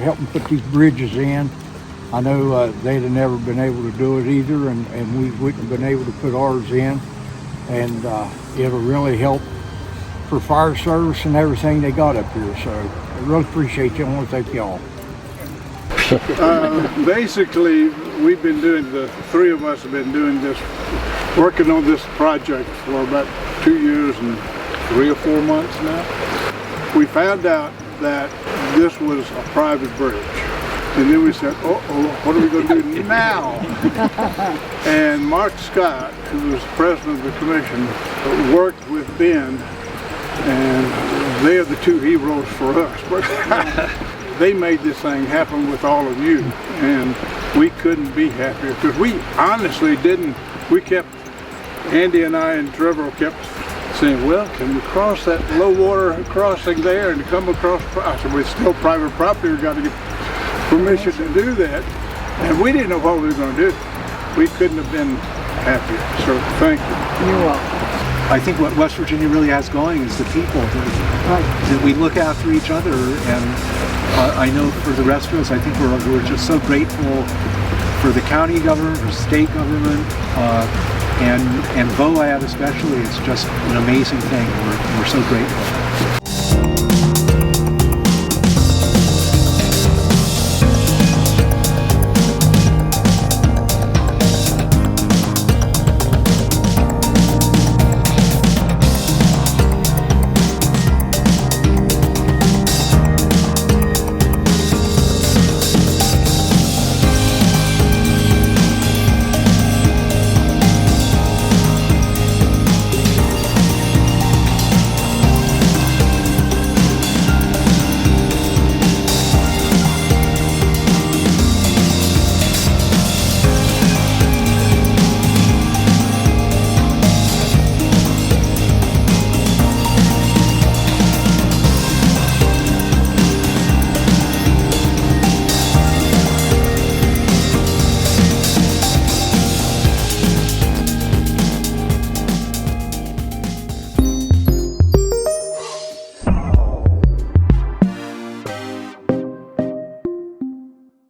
helping put these bridges in. I know they'd have never been able to do it either, and we wouldn't have been able to put ours in. And it'll really help for fire service and everything they got up here. So I really appreciate you. I want to thank y'all. Basically, we've been doing, the three of us have been doing this, working on this project for about 2 years and 3 or 4 months now. We found out that this was a private bridge. And then we said, uh-oh, what are we going to do now? And Mark Scott, who was president of the commission, worked with Ben, and they are the two heroes for us. But they made this thing happen with all of you, and we couldn't be happier, because we honestly didn't. We kept, Andy and I and Trevor kept saying, well, can we cross that low water crossing there and come across? I said, well, it's still private property, we've got to get permission to do that. And we didn't know what we were going to do. We couldn't have been happier, so thank you. You're welcome. I think what West Virginia really has going is the people, that we look after each other, and I know for the rest of us, I think we're just so grateful for the county government, for state government, and VOAD especially. It's just an amazing thing. We're so grateful.